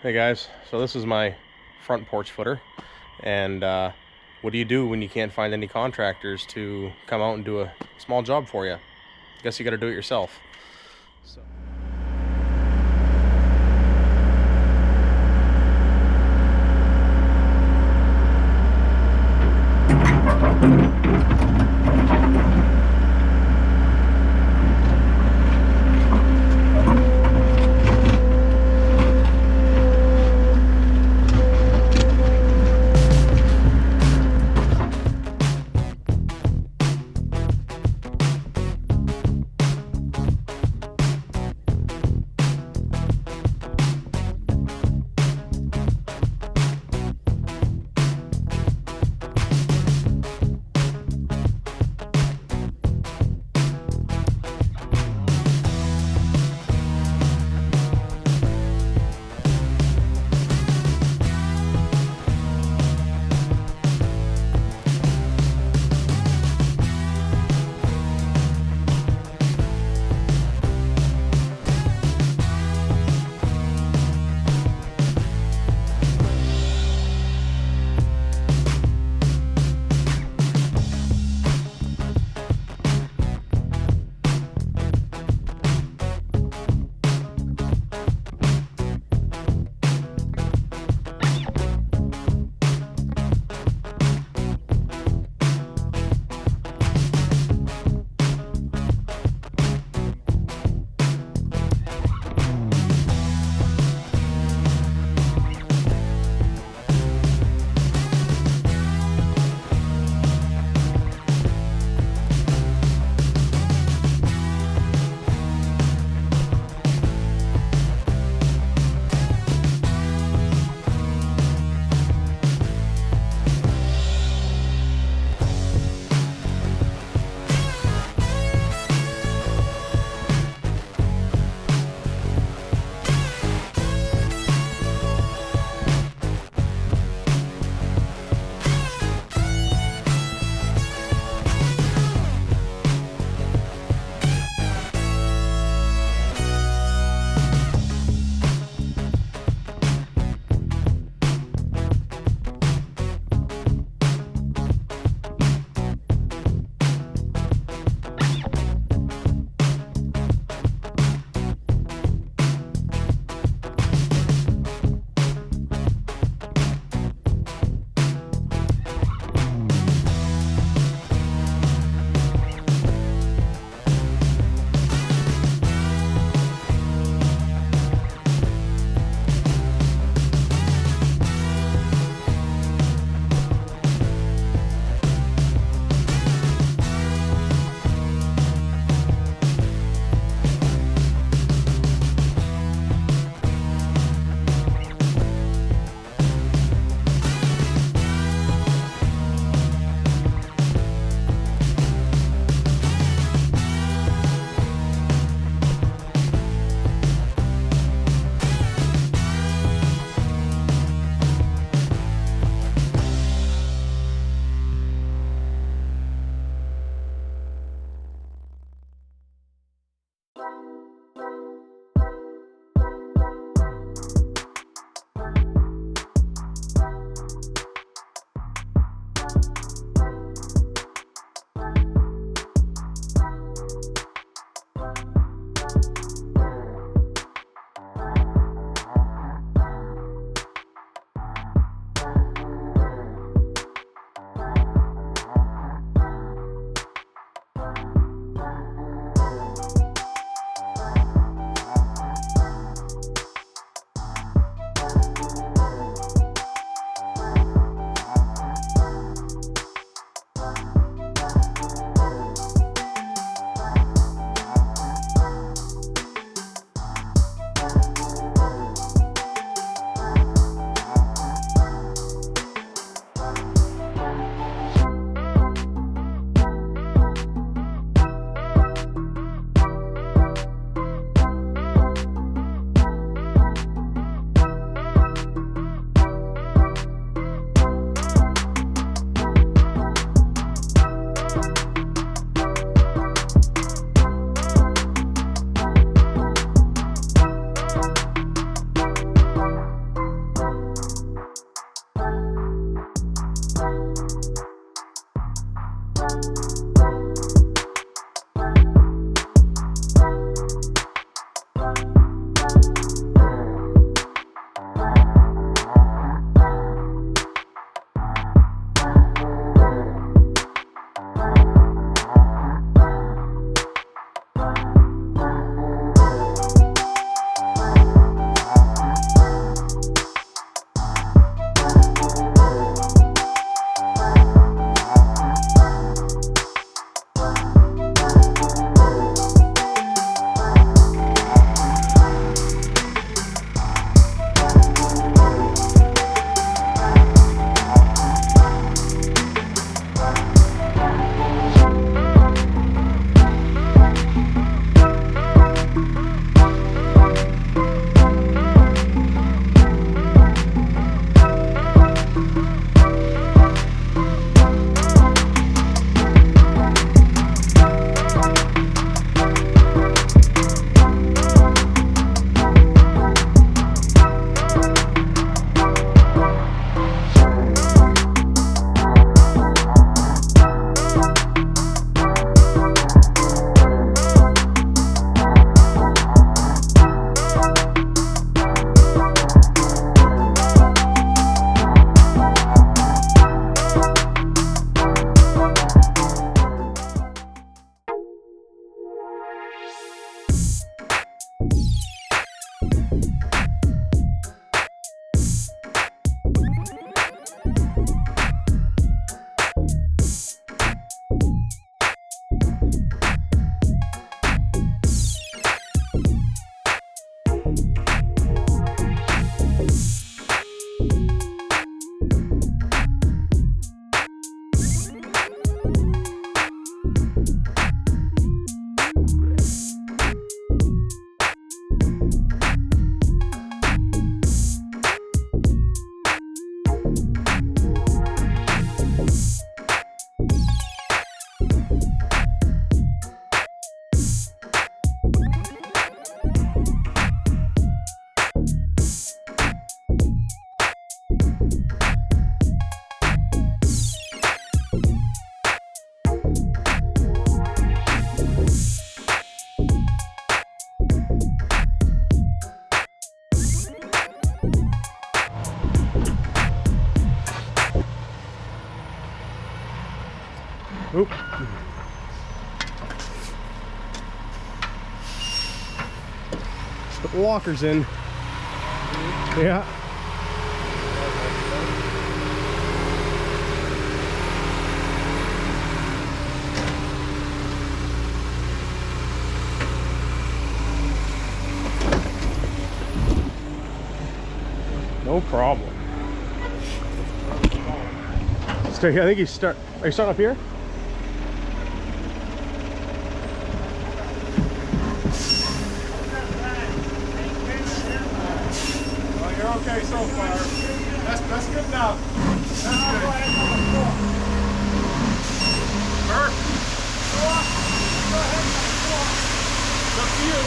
Hey guys, so this is my front porch footer, and what do you do when you can't find any contractors to come out and do a small job for you? Guess you got to do it yourself. So. Oop. Put the lockers in. Yeah. No problem. Stay here. I think you start. Are you starting up here? Well, you're okay so far. That's good enough. That's good. Perfect. Go ahead. It's up to you.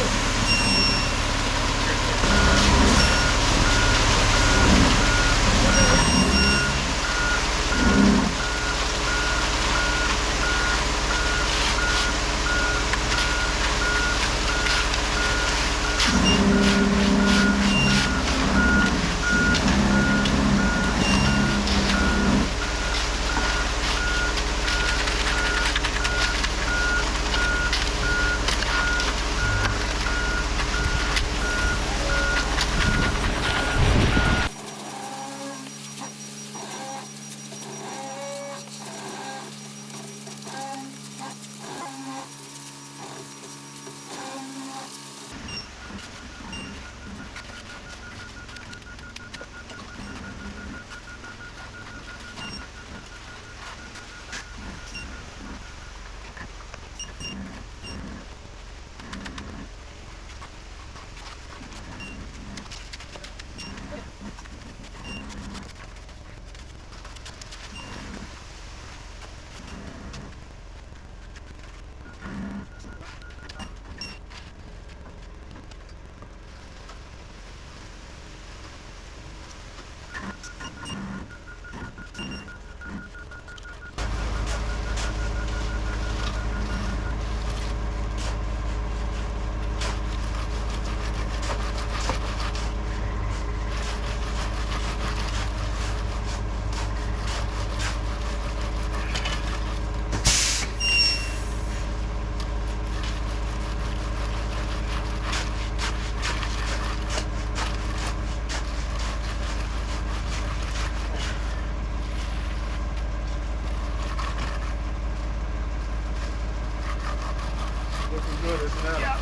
Looking good, isn't it? Yeah.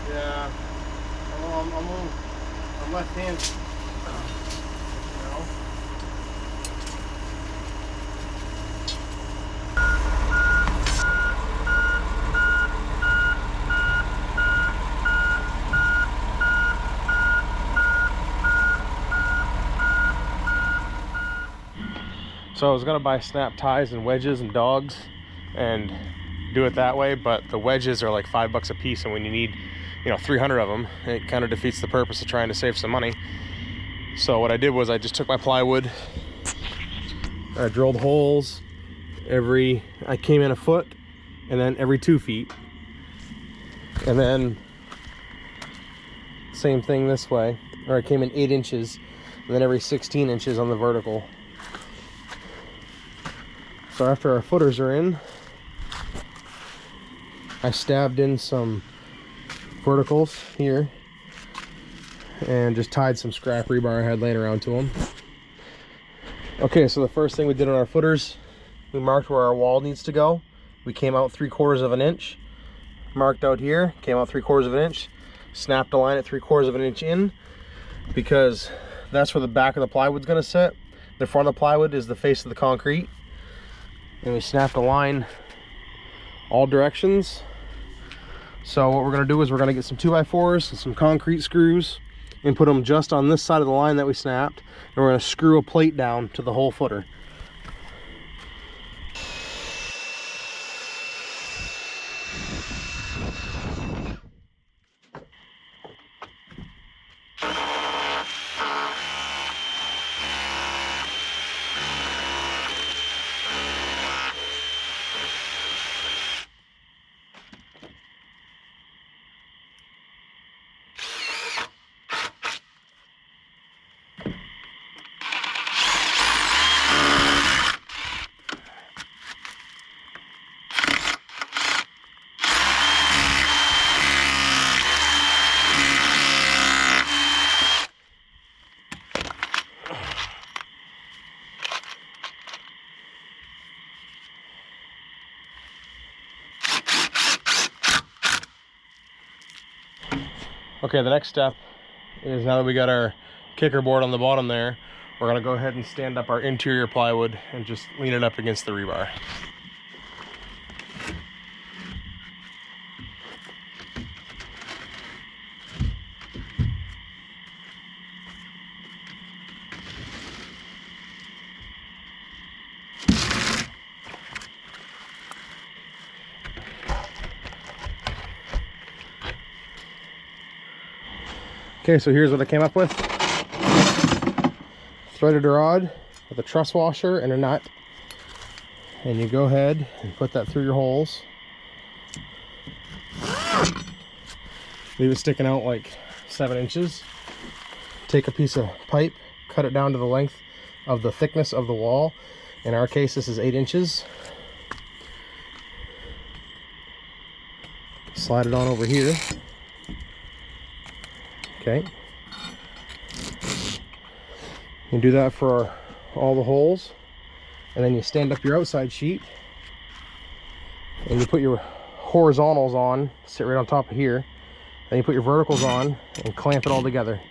Yeah, I'm left-handed. You know? So I was gonna buy snap ties and wedges and dogs and do it that way, but the wedges are like $5 a piece, and when you need, 300 of them, it kind of defeats the purpose of trying to save some money. So what I did was I just took my plywood, I drilled holes I came in a foot, and then every 2 feet, and then same thing this way, or I came in 8 inches, and then every 16 inches on the vertical. So after our footers are in, I stabbed in some verticals here and just tied some scrap rebar I had laying around to them. Okay, so the first thing we did on our footers, we marked where our wall needs to go. We came out 3/4 of an inch, marked out here, came out 3/4 of an inch, snapped a line at 3/4 of an inch in, because that's where the back of the plywood's gonna sit. The front of the plywood is the face of the concrete. And we snapped a line all directions. So what we're gonna do is we're gonna get some 2x4s and some concrete screws and put them just on this side of the line that we snapped. And we're gonna screw a plate down to the whole footer. Okay, the next step is, now that we got our kicker board on the bottom there, we're gonna go ahead and stand up our interior plywood and just lean it up against the rebar. Okay, so here's what I came up with. Threaded rod with a truss washer and a nut. And you go ahead and put that through your holes. Leave it sticking out like 7 inches. Take a piece of pipe, cut it down to the length of the thickness of the wall. In our case, this is 8 inches. Slide it on over here. Okay. You do that for all the holes, and then you stand up your outside sheet and you put your horizontals on, sit right on top of here. Then you put your verticals on and clamp it all together.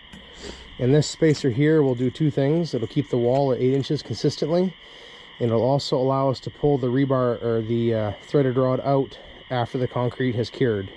And this spacer here will do 2 things. It'll keep the wall at 8 inches consistently, and it'll also allow us to pull the rebar or the threaded rod out after the concrete has cured.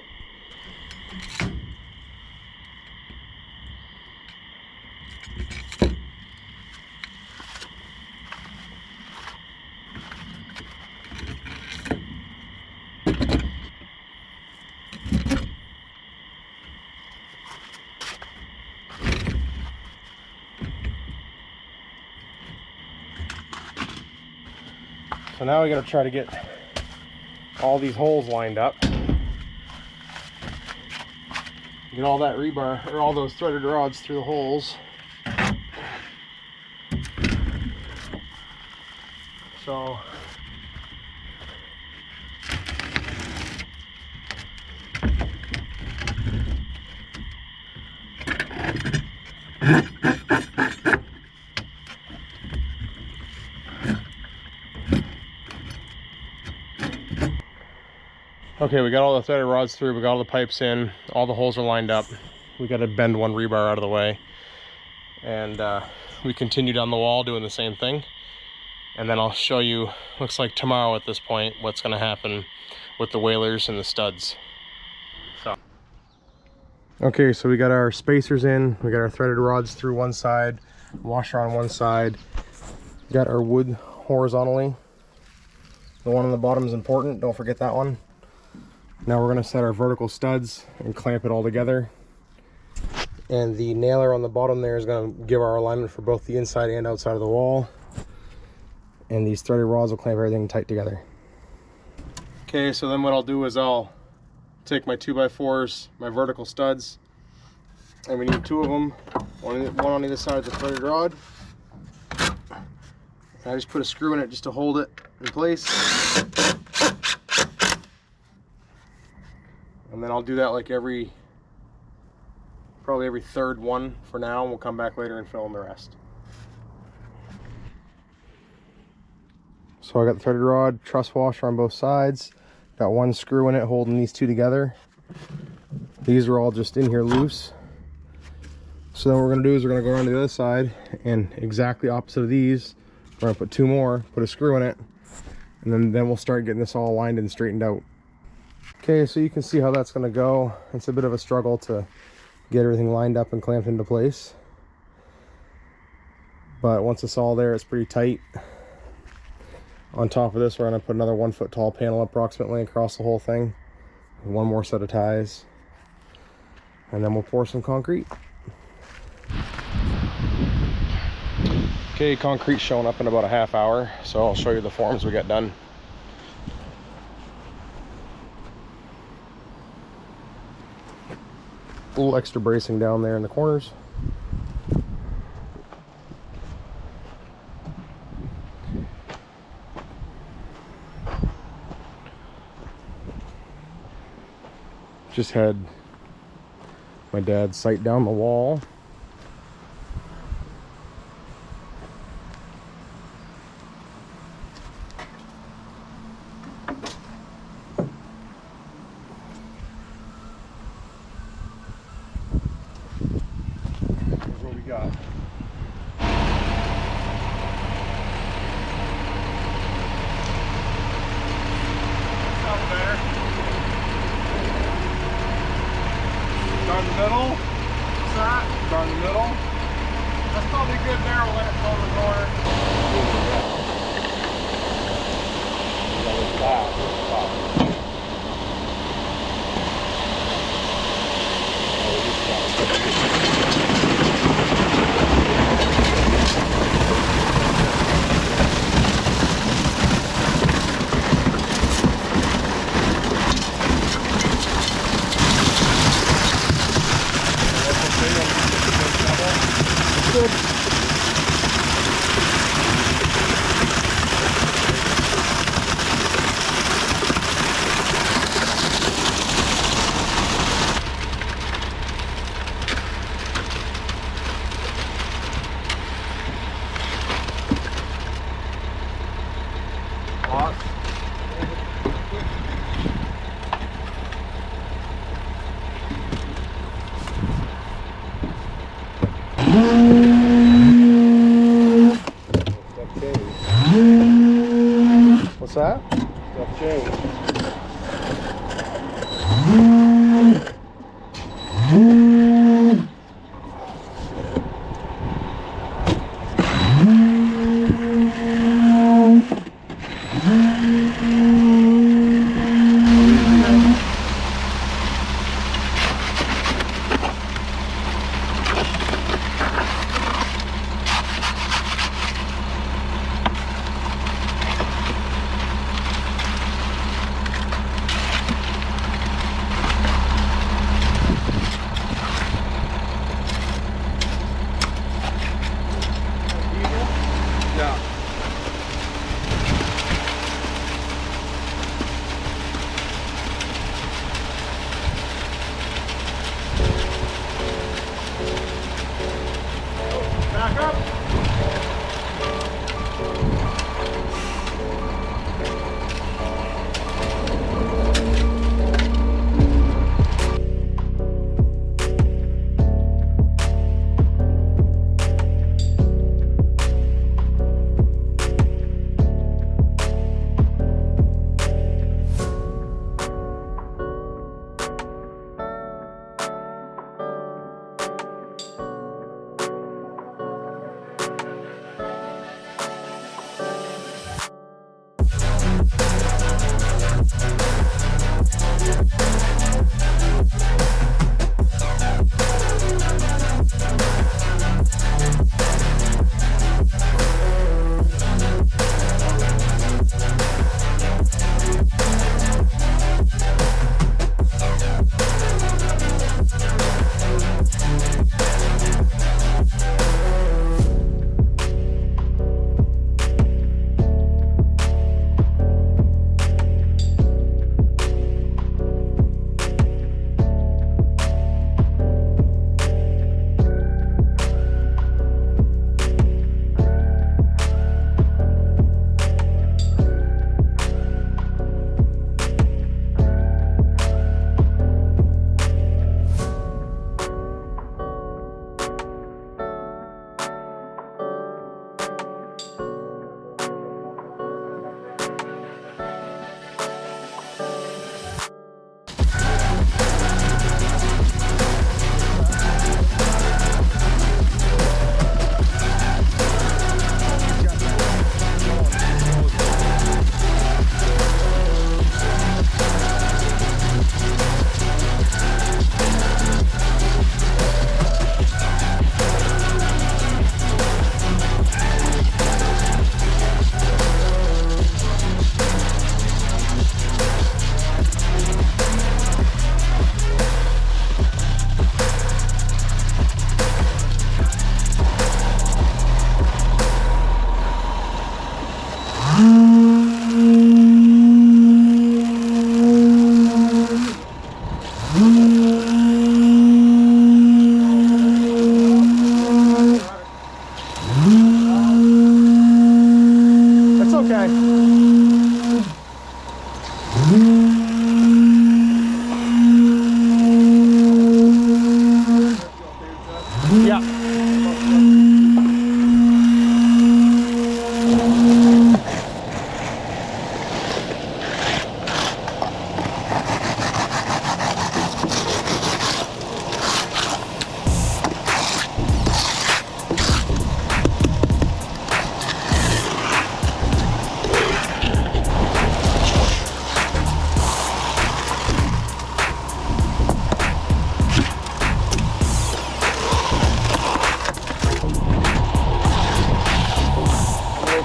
So now we got to try to get all these holes lined up. Get all that rebar, or all those threaded rods through the holes. So okay, we got all the threaded rods through, we got all the pipes in, all the holes are lined up. We got to bend one rebar out of the way. And we continue down the wall doing the same thing. And then I'll show you, looks like tomorrow at this point, what's going to happen with the whalers and the studs. So. Okay, so we got our spacers in, we got our threaded rods through one side, washer on one side. We got our wood horizontally. The one on the bottom is important, don't forget that one. Now we're going to set our vertical studs and clamp it all together. And the nailer on the bottom there is going to give our alignment for both the inside and outside of the wall. And these threaded rods will clamp everything tight together. Okay, so then what I'll do is I'll take my 2x4s, my vertical studs, and we need 2 of them, one on either side of the threaded rod. And I just put a screw in it just to hold it in place. And then I'll do that like probably every 3rd one for now, and we'll come back later and fill in the rest. So I got the threaded rod, truss washer on both sides. Got 1 screw in it holding these 2 together. These are all just in here loose. So then what we're gonna do is we're gonna go around to the other side, and exactly opposite of these, we're gonna put 2 more, put a screw in it, and then we'll start getting this all lined and straightened out. Okay, so you can see how that's gonna go. It's a bit of a struggle to get everything lined up and clamped into place. But once it's all there, it's pretty tight. On top of this, we're going to put another 1 foot tall panel approximately across the whole thing. 1 more set of ties. And then we'll pour some concrete. Okay, concrete's showing up in about a half hour, so I'll show you the forms we got done. A little extra bracing down there in the corners. Just had my dad sight down the wall. that? Start in the middle? That's probably good there. We'll let it flow in the corner. What's that? Stuff changed.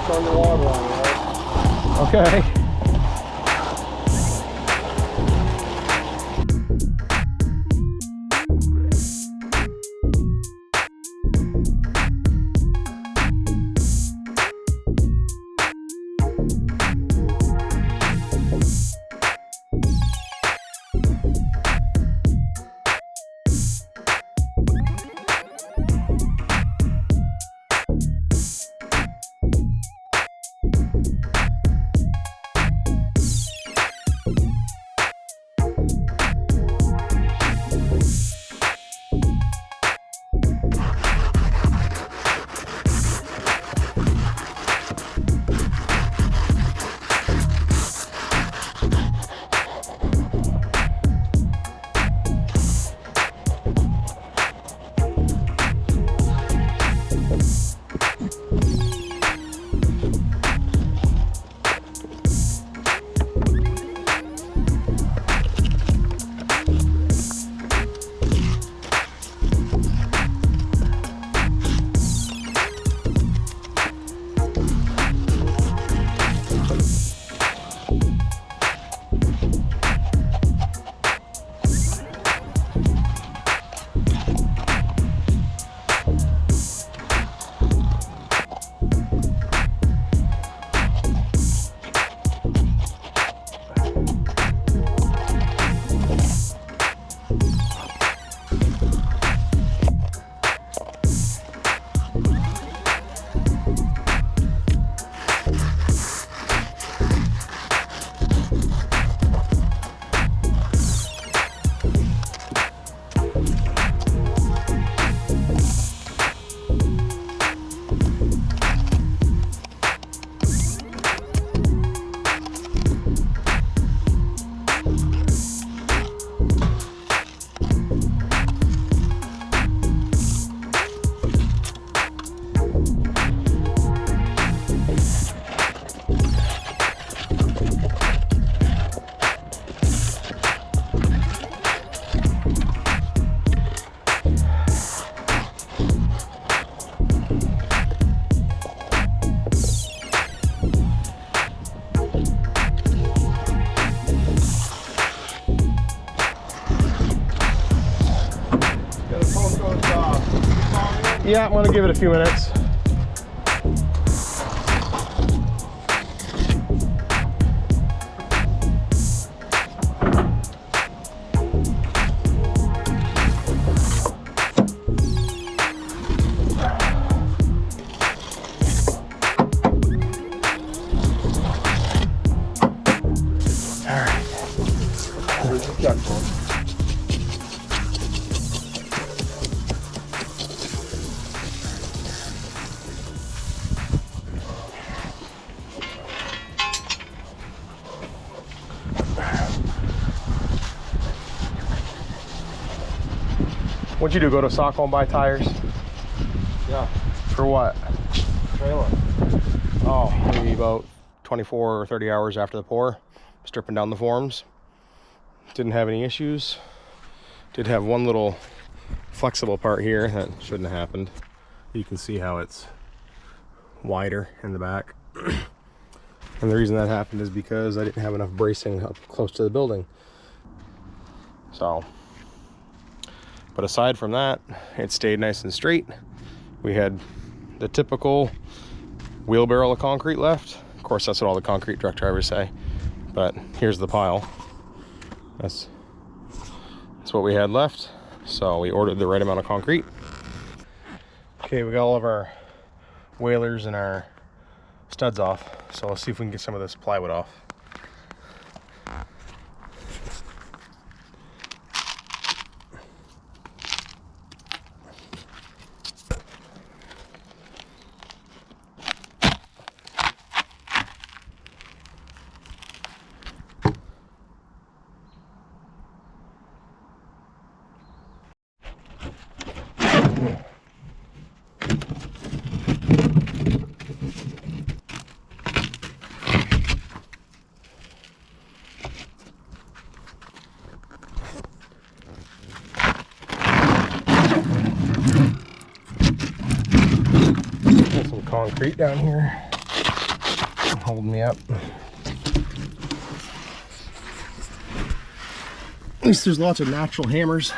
turn the water on, right? Okay. Yeah, I'm gonna give it a few minutes. What'd you do, go to Saco and buy tires? Yeah. For what? Trailer. Oh, maybe about 24 or 30 hours after the pour. Stripping down the forms. Didn't have any issues. Did have one little flexible part here that shouldn't have happened. You can see how it's wider in the back. And the reason that happened is because I didn't have enough bracing up close to the building. So, but aside from that, it stayed nice and straight. We had the typical wheelbarrow of concrete left. Of course, that's what all the concrete truck drivers say. But here's the pile. That's what we had left. So we ordered the right amount of concrete. Okay, we got all of our whalers and our studs off. So let's see if we can get some of this plywood off. Some concrete down here. holding me up. At least there's lots of natural hammers.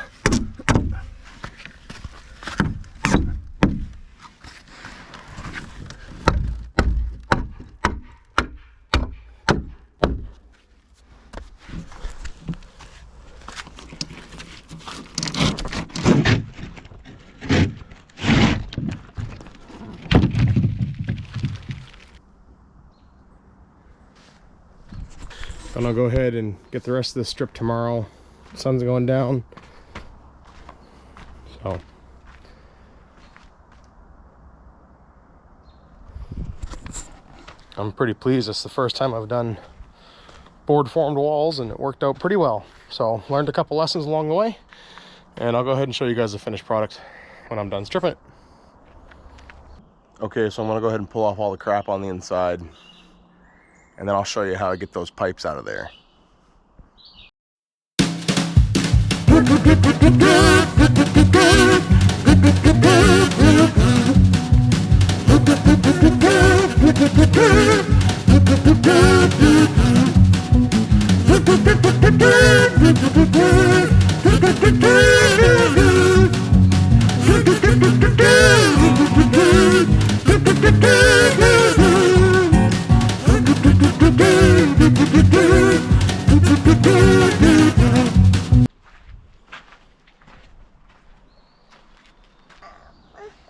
And I'll go ahead and get the rest of this strip tomorrow. The sun's going down. So I'm pretty pleased. It's the first time I've done board formed walls and it worked out pretty well. So learned a couple lessons along the way, and I'll go ahead and show you guys the finished product when I'm done stripping it. Okay, so I'm gonna go ahead and pull off all the crap on the inside, and then I'll show you how I get those pipes out of there.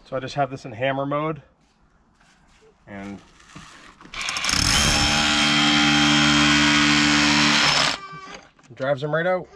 So I just have this in hammer mode, and drives them right out.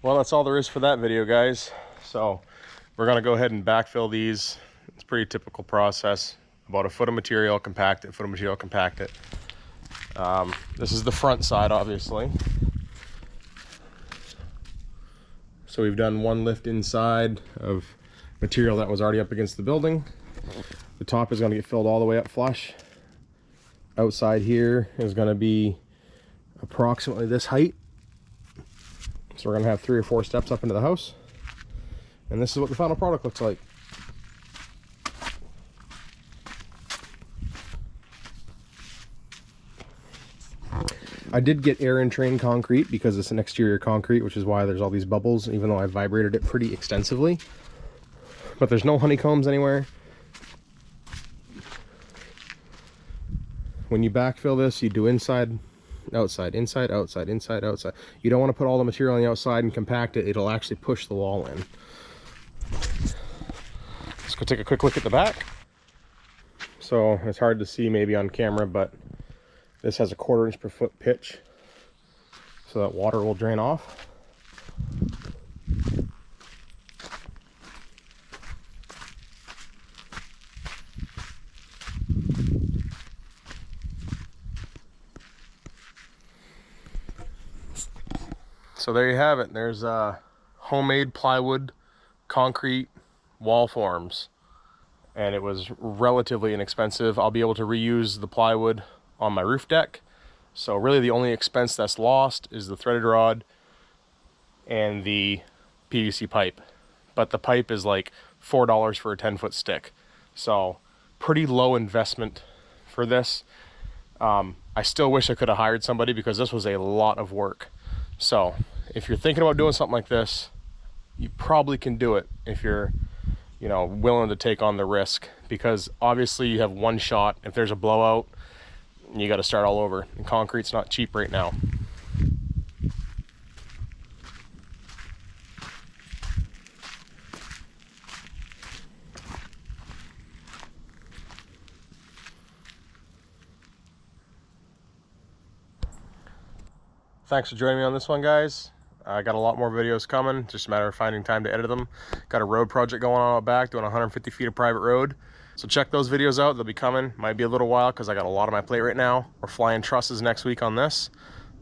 Well, that's all there is for that video, guys. So we're gonna go ahead and backfill these. It's a pretty typical process. About a foot of material, compact it, foot of material, compact it. This is the front side, obviously. So we've done one lift inside of material that was already up against the building. The top is gonna get filled all the way up flush. Outside here is gonna be approximately this height. So we're gonna have 3 or 4 steps up into the house. And this is what the final product looks like. I did get air entrained concrete because it's an exterior concrete, which is why there's all these bubbles, even though I vibrated it pretty extensively. But there's no honeycombs anywhere. When you backfill this, you do inside, outside, inside, outside, inside, outside. You don't want to put all the material on the outside and compact it. It'll actually push the wall in. Let's go take a quick look at the back. So it's hard to see maybe on camera, but this has a 1/4 inch per foot pitch, so that water will drain off. So there you have it. There's homemade plywood concrete wall forms, and it was relatively inexpensive. I'll be able to reuse the plywood on my roof deck. So really the only expense that's lost is the threaded rod and the PVC pipe. But the pipe is like $4 for a 10-foot stick. So pretty low investment for this. I still wish I could have hired somebody because this was a lot of work. So if you're thinking about doing something like this, you probably can do it if you're, you know, willing to take on the risk, because obviously you have one shot. If there's a blowout, you got to start all over, and concrete's not cheap right now. Thanks for joining me on this one, guys. I got a lot more videos coming, just a matter of finding time to edit them. Got a road project going on out back, doing 150 feet of private road. So check those videos out, they'll be coming. Might be a little while because I got a lot on my plate right now. We're flying trusses next week on this.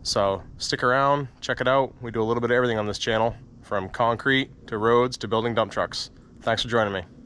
So stick around, check it out. We do a little bit of everything on this channel. from concrete to roads to building dump trucks. Thanks for joining me.